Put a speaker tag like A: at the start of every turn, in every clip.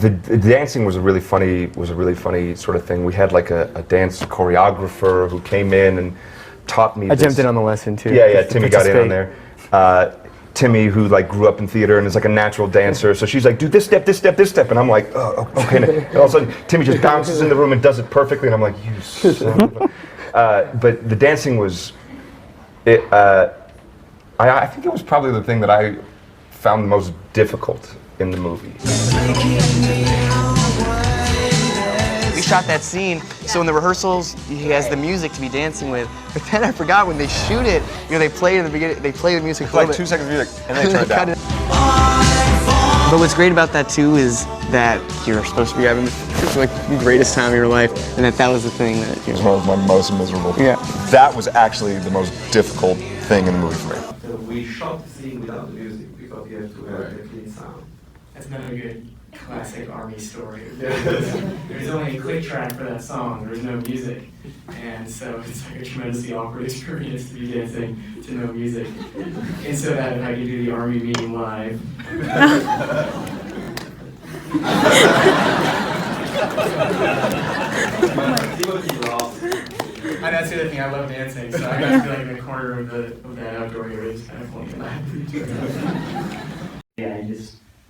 A: the dancing was a really funny sort of thing. We had like a dance choreographer who came in and taught me.
B: I jumped in on the lesson too.
A: Yeah, Timmy got in on there. Timmy, who like grew up in theater and is like a natural dancer, so she's like, do this step, this step, this step, and I'm like, oh, okay. And all of a sudden, Timmy just bounces in the room and does it perfectly, and I'm like, you son of a... But the dancing was, I think it was probably the thing that I found the most difficult in the movie.
C: We shot that scene, so in the rehearsals, he has the music to be dancing with. But then I forgot when they shoot it, you know, they play in the beginning, they play the music
A: for like 2 seconds of music, and then they turn it down.
C: But what's great about that too is that you're supposed to be having like the greatest time of your life, and that was the thing that
A: it was one of my most miserable.
C: Yeah.
A: That was actually the most difficult thing in the movie for me.
D: So we shot the scene without the music because we have to have the clean sound.
E: That's another good classic Armie story. There's only a click track for that song. There's no music, and so it's like a tremendously awkward experience to be dancing to no music. And so that if I could do the Armie meeting live. And that's the other thing, I love dancing, so I got to be like in the corner of that outdoor area, just kind of pointing that.
F: Yeah,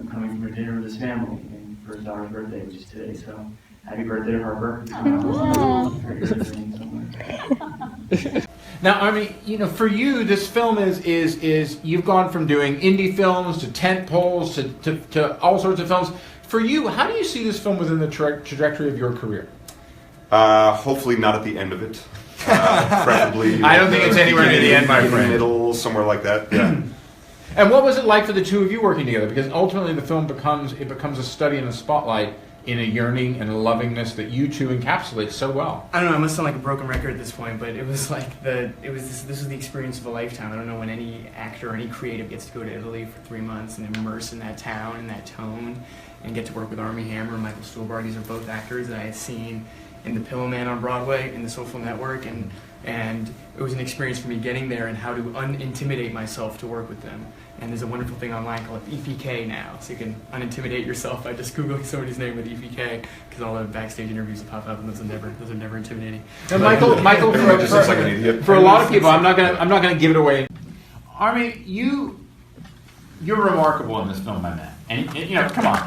F: I'm coming from a dinner with his family and for his daughter's birthday, which is today, so happy birthday to Harper.
G: Now, Armie, you know, for you, this film is you've gone from doing indie films to tent poles to all sorts of films. For you, how do you see this film within the trajectory of your career?
A: Hopefully not at the end of it. Preferably.
G: I don't think it's anywhere near the end, my friend.
A: Middle, somewhere like that. Yeah.
G: And what was it like for the two of you working together? Because ultimately, the film becomes a study in a spotlight in a yearning and a lovingness that you two encapsulate so well.
E: I don't know. I must sound like a broken record at this point, but it was like this was the experience of a lifetime. I don't know when any actor or any creative gets to go to Italy for 3 months and immerse in that town and that tone, and get to work with Armie Hammer and Michael Stuhlbarg. These are both actors that I had seen in The Pillowman on Broadway, in The Social Network, and it was an experience for me getting there and how to unintimidate myself to work with them. And there's a wonderful thing online called EPK now, so you can unintimidate yourself by just Googling somebody's name with EPK, because all the backstage interviews will pop up, and those are never intimidating.
G: Now, Michael, for a lot of people, I'm not gonna give it away. Armie, you're remarkable in this film, my man, and you know, come on.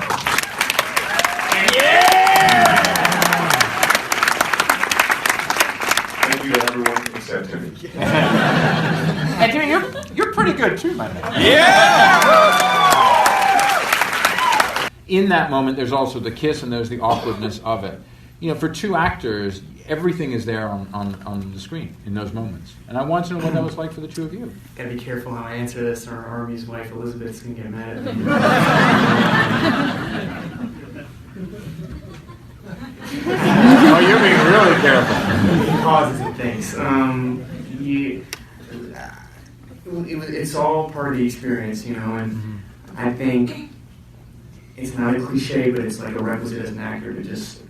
G: Yeah!
A: Thank you to everyone except Timmy.
G: And Timmy, you're pretty good too, my man.
A: Yeah!
G: In that moment, there's also the kiss and there's the awkwardness of it. You know, for two actors, everything is there on the screen in those moments. And I want to know what that was like for the two of you.
E: Gotta be careful how I answer this, or Armie's wife Elizabeth's gonna get mad at me.
G: Oh, you're being really careful.
E: Pauses and things. It's all part of the experience, you know, and I think it's not a cliche, but it's like a requisite as an actor to just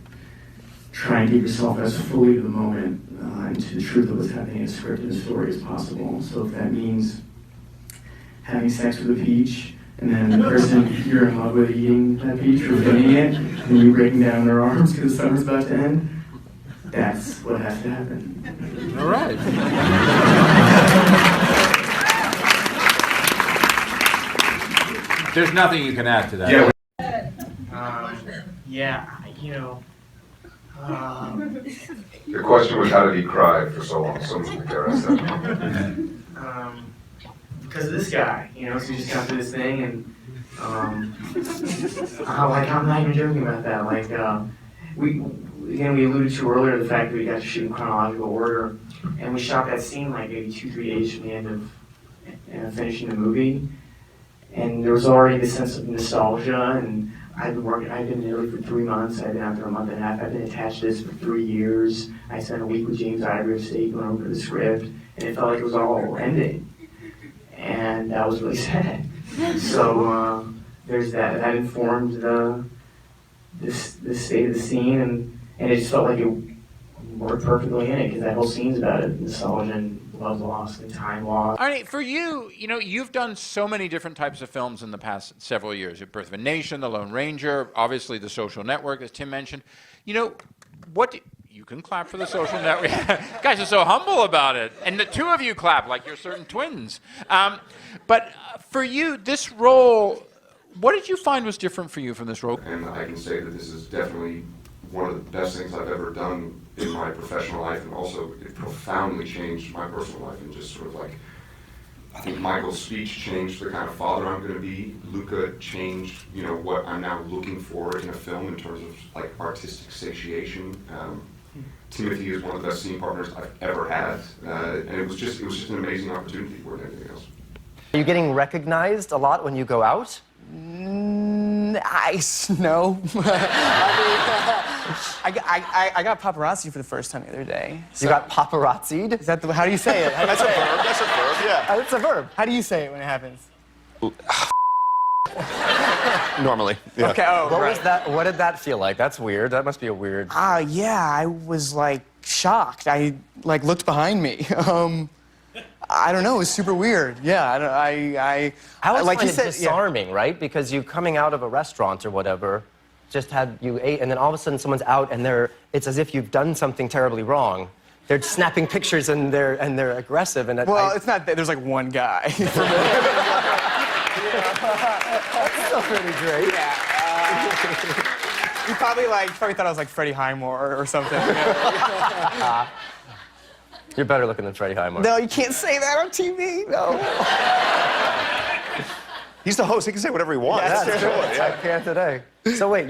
E: try and give yourself as fully to the moment and to the truth of what's happening in a script and a story as possible. So if that means having sex with a peach, and then the person you're in love with eating that peach or eating it, and you breaking down their arms because the summer's about to end, that's what has to happen.
G: All right. There's nothing you can add to that.
A: Yeah. The question was, how did he cry for so long? Someone asked that.
E: Because of this guy, you know, so we just got through this thing, and I'm not even joking about that. Like, we alluded to earlier the fact that we got to shoot in chronological order, and we shot that scene like maybe 2-3 days from the end of finishing the movie, and there was already this sense of nostalgia. And I'd been in Italy for 3 months. I'd been out there a month and a half. I'd been attached to this for 3 years. I spent a week with James Ivory upstate going over the script, and it felt like it was all ending. And that was really sad. So there's that. That informed the state of the scene, and it just felt like it worked perfectly in it, because that whole scene's about it, nostalgia and
F: love lost and time lost.
G: Arnie, for you, you've done so many different types of films in the past several years. Birth of a Nation, The Lone Ranger, obviously The Social Network, as Tim mentioned. You can clap for The Social Network. You guys are so humble about it. And the two of you clap like you're certain twins. But for you, this role, what did you find was different for you from this role?
B: And I can say that this is definitely one of the best things I've ever done in my professional life, and also it profoundly changed my personal life, and just sort of like, I think Michael's speech changed the kind of father I'm going to be. Luca changed, what I'm now looking for in a film in terms of like artistic satiation. Timothy is one of the best scene partners I've ever had, and it was just an amazing opportunity more than anything else.
H: Are you getting recognized a lot when you go out?
C: Nice. No. I got paparazzi for the first time the other day.
H: You got paparazzi'd?
C: Is that how do you say it?
A: That's a verb. That's a verb. Yeah.
H: It's a verb.
C: How do you say it when it happens?
A: Normally. Yeah.
C: Okay. Oh,
H: What
C: right.
H: was that? What did that feel like? That's weird. That must be a weird.
C: Yeah, I was like shocked. I like looked behind me. I don't know. It was super weird. Yeah.
H: I always
C: like
H: find
C: you
H: it
C: said,
H: disarming, right? Because you coming out of a restaurant or whatever, you ate, and then all of a sudden someone's out, and it's as if you've done something terribly wrong. They're snapping pictures and they're aggressive, and
C: it's not. There's like one guy.
H: That's still pretty great.
C: Yeah. He probably thought I was like Freddie Highmore or something.
H: You're better looking than Freddie Highmore.
C: No, you can't say that on TV. No.
A: He's the host. He can say whatever he wants.
H: That's true. I can't today. So wait,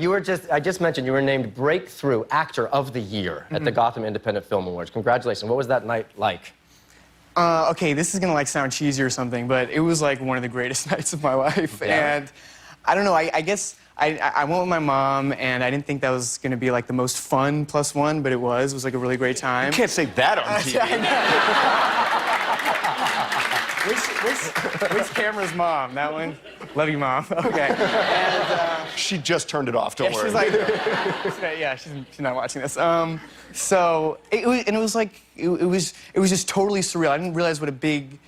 H: I just mentioned you were named Breakthrough Actor of the Year at the Gotham Independent Film Awards. Congratulations. What was that night like?
C: Okay, this is gonna sound cheesy or something, but it was like one of the greatest nights of my life.
H: Yeah.
C: And I don't know, I guess I went with my mom, and I didn't think that was gonna be like the most fun +1, but it was like a really great time.
A: You can't say that on TV.
C: Which camera's mom? That one? Love you, Mom. Okay. And,
A: She just turned it off. Don't worry.
C: she's like, she's not watching this. So it was just totally surreal. I didn't realize what a big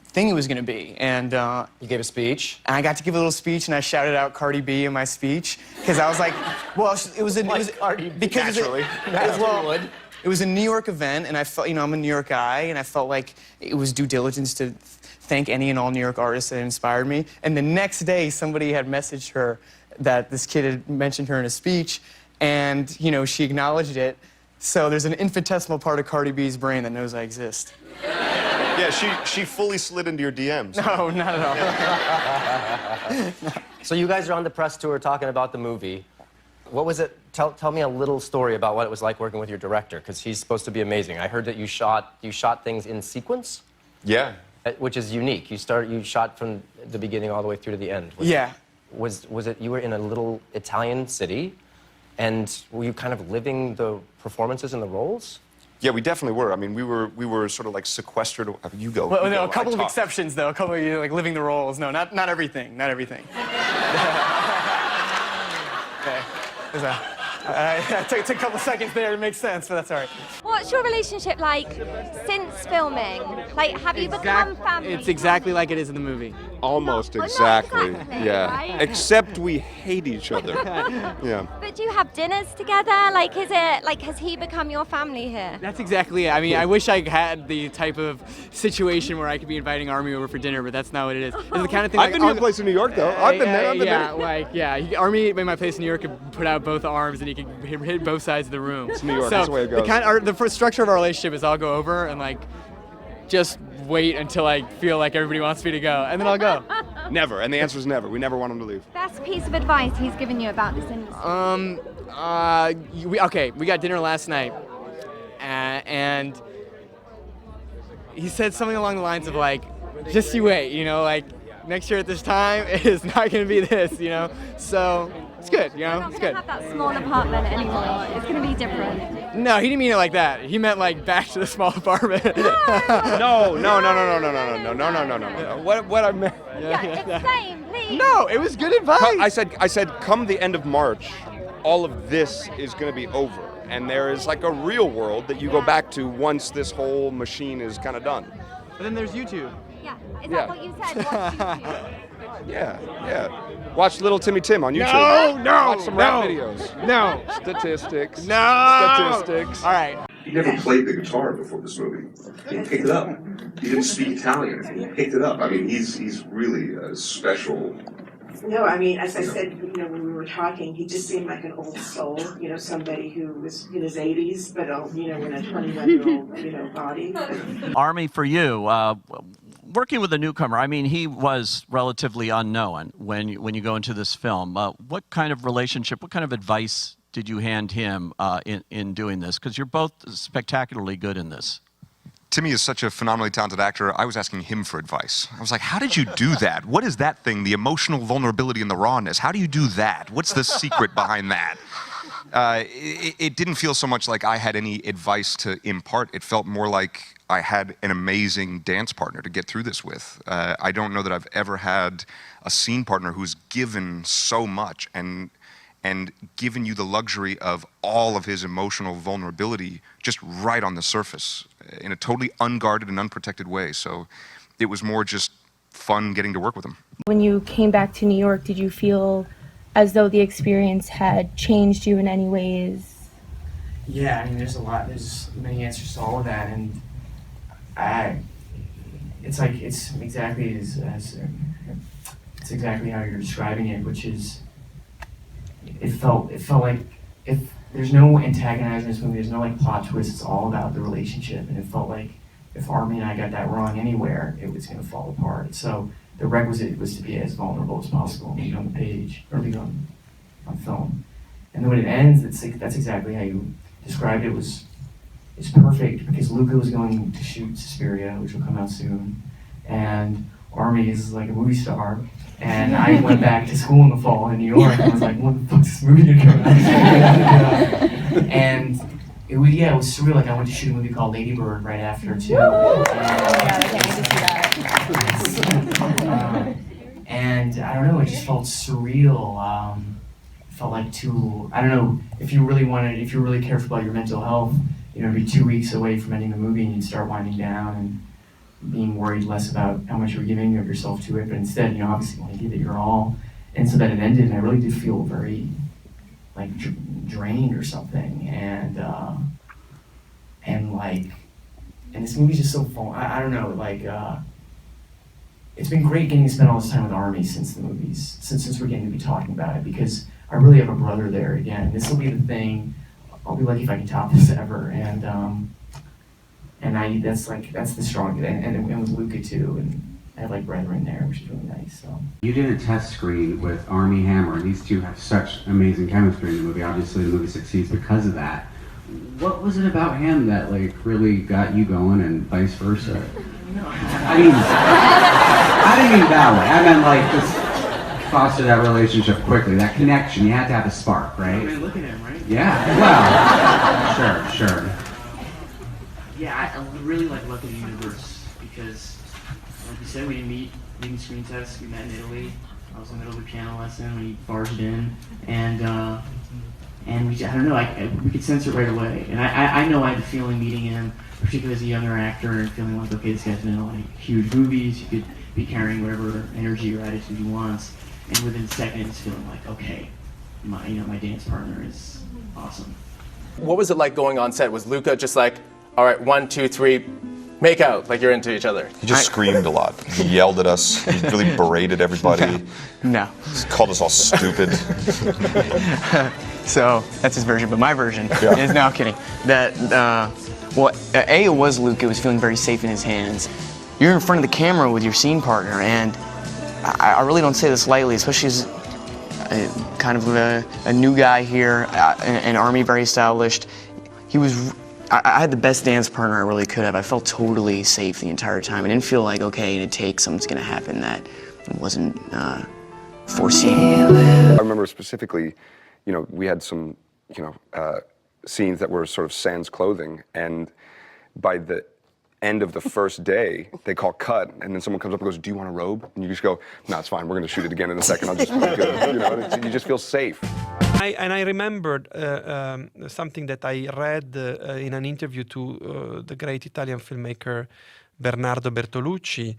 C: thing it was going to be. And
H: You gave a speech.
C: I got to give a little speech, and I shouted out Cardi B in my speech because I was like, well, it was
H: Cardi B.
C: because
A: Naturally.
C: It was a New York event, and I felt, I'm a New York guy, and I felt like it was due diligence to thank any and all New York artists that inspired me. And the next day, somebody had messaged her that this kid had mentioned her in a speech, and, she acknowledged it. So there's an infinitesimal part of Cardi B's brain that knows I exist.
A: Yeah, she fully slid into your DMs.
C: No, not at all.
H: So you guys are on the press tour talking about the movie. What was it? Tell me a little story about what it was like working with your director, because he's supposed to be amazing. I heard that you shot things in sequence.
A: Yeah.
H: Which is unique. You shot from the beginning all the way through to the end. Was it you were in a little Italian city, and were you kind of living the performances and the roles?
A: Yeah, we definitely were. I mean, we were sort of like sequestered. You go.
C: Well,
A: you
C: no,
A: go,
C: a couple
A: I
C: of
A: talk.
C: exceptions, though. A couple of you like living the roles. No, not everything. Not everything. Okay. It took a couple seconds there to make sense, but that's all right.
I: What's your relationship like since filming? Like, have you become family?
C: It's exactly like it is in the movie.
A: Almost
I: Well, not
A: exactly.
I: exactly,
A: Yeah.
I: right?
A: Except we hate each other. Yeah.
I: But do you have dinners together? Like, has he become your family here?
C: That's exactly it. I mean, I wish I had the type of situation where I could be inviting Armie over for dinner, but that's not what it is. It's the kind of thing.
A: I've been to your place in New York, though. I've been there. I've been there.
C: Armie in my place in New York could put out both arms and he could hit both sides of the room. It's
A: New York, that's the way it goes.
C: The first structure of our relationship is I'll go over and just wait until I feel like everybody wants me to go, and then I'll go.
A: Never. And the answer is never. We never want him to leave.
I: Best piece of advice he's given you about this industry?
C: We got dinner last night, and he said something along the lines of just you wait, next year at this time, it is not going to be this, so it's good,
I: You're not
C: it's
I: going
C: good.
I: to have that small apartment anymore. It's going to be different.
C: No, he didn't mean it like that. He meant back to the small apartment.
A: No. What I meant.
I: Explain, please.
C: No, it was good advice.
A: I said, come the end of March, all of this is going to be over.
J: and there is like a real world that you go back to once this whole machine is kind of done.
C: But then there's YouTube.
I: Yeah. Is
J: Yeah.
I: that what you said? Watch YouTube.
J: Yeah. Watch Little Timmy Tim on YouTube.
C: No,
J: Watch some rap videos.
C: No.
J: Statistics.
C: No.
J: Statistics.
C: All right.
B: He never played the guitar before this movie. He picked it up. He didn't speak Italian, and he picked it up. I mean, he's really a special.
K: No, I mean, as I said, when we were talking, he just seemed like an old soul, somebody who was in his 80s, but, in a 21-year-old, body.
L: Armie, for you, working with a newcomer, I mean, he was relatively unknown when you go into this film. What kind of relationship, what kind of advice did you hand him in doing this? Because you're both spectacularly good in this.
A: Timmy is such a phenomenally talented actor. I was asking him for advice. I was like, how did you do that? What is that thing? The emotional vulnerability and the rawness. How do you do that? What's the secret behind that? It didn't feel so much like I had any advice to impart. It felt more like I had an amazing dance partner to get through this with. I don't know that I've ever had a scene partner who's given so much and given you the luxury of all of his emotional vulnerability just right on the surface in a totally unguarded and unprotected way. So it was more just fun getting to work with him.
M: When you came back to New York, did you feel as though the experience had changed you in any ways?
E: Yeah, I mean, there's many answers to all of that, and it's exactly it's exactly how you're describing it, which is, it felt like if there's no antagonizing this movie, there's no like plot twist, it's all about the relationship, and it felt like if Armie and I got that wrong anywhere, it was gonna fall apart. So the requisite was to be as vulnerable as possible, lead on the page, or lead on film. And then when it ends, that's exactly how you described it. It's perfect because Luca was going to shoot Suspiria, which will come out soon, and Armie is like a movie star, and I went back to school in the fall in New York and was like, when the fuck's this movie gonna come out? And it was surreal. Like I went to shoot a movie called Lady Bird right after too. And I don't know, it just felt surreal. It felt like I don't know, if you're really careful about your mental health, be 2 weeks away from ending the movie and you'd start winding down and being worried less about how much you're giving of yourself to it, but instead, obviously you want to give it your all. And so that it ended, and I really did feel very, like, drained or something. And this movie's just so fun. I don't know, it's been great getting to spend all this time with Armie since the movies, since we're getting to be talking about it, because I really have a brother there again. This will be the thing. I'll be lucky if I can top this ever, and that's the strong, and with Luca too, and I have like brethren there, which is really nice. So
N: you did a test screen with Armie Hammer, and these two have such amazing chemistry in the movie. Obviously, the movie succeeds because of that. What was it about him that really got you going, and vice versa? I mean, I didn't mean that way. I meant just foster that relationship quickly, that connection. You had to have a spark, right?
F: I mean, look at him, right?
N: Yeah. Well, sure.
F: Yeah, I really luck of the universe because, like you said, we didn't meet in screen tests. We met in Italy. I was in the middle of a piano lesson. We barged in, and we, I don't know, we could sense it right away. And I know I had the feeling meeting him, particularly as a younger actor, and feeling like, okay, this guy's been in like huge movies. He could be carrying whatever energy or attitude he wants, and within seconds, feeling like, okay, my dance partner is awesome.
O: What was it like going on set? Was Luca just like, all right, 1, 2, 3, make out, like you're into each other?
A: He just screamed a lot. He yelled at us. He really berated everybody.
C: No.
A: He called us all stupid.
C: So that's his version, but my version is, no, I'm kidding. It was Luca was feeling very safe in his hands. You're in front of the camera with your scene partner, and I really don't say this lightly, especially as kind of a new guy here, an Armie very established. I had the best dance partner I really could have. I felt totally safe the entire time. I didn't feel like, okay, in a take, something's gonna happen that wasn't foreseen.
J: I remember specifically, we had some, scenes that were sort of sans clothing, and by the end of the first day, they call cut, and then someone comes up and goes, "Do you want a robe?" And you just go, "No, it's fine. We're going to shoot it again in a second. I'll just be good." You just feel safe.
P: I remembered something that I read in an interview to the great Italian filmmaker Bernardo Bertolucci,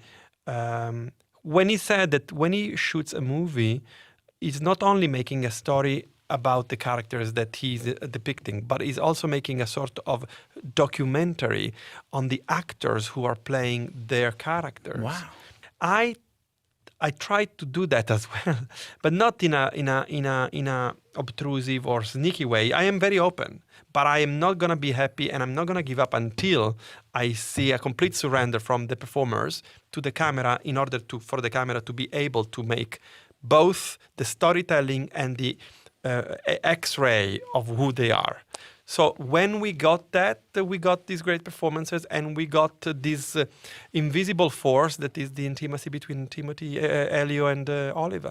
P: when he said that when he shoots a movie, he's not only making a story about the characters that he's depicting, but he's also making a sort of documentary on the actors who are playing their characters.
L: Wow.
P: I tried to do that as well, but not in a obtrusive or sneaky way. I am very open, but I am not gonna be happy, and I'm not gonna give up until I see a complete surrender from the performers to the camera, in order for the camera to be able to make both the storytelling and the X-ray of who they are. So when we got that, we got these great performances, and we got this invisible force that is the intimacy between Timothy, Elio, and Oliver.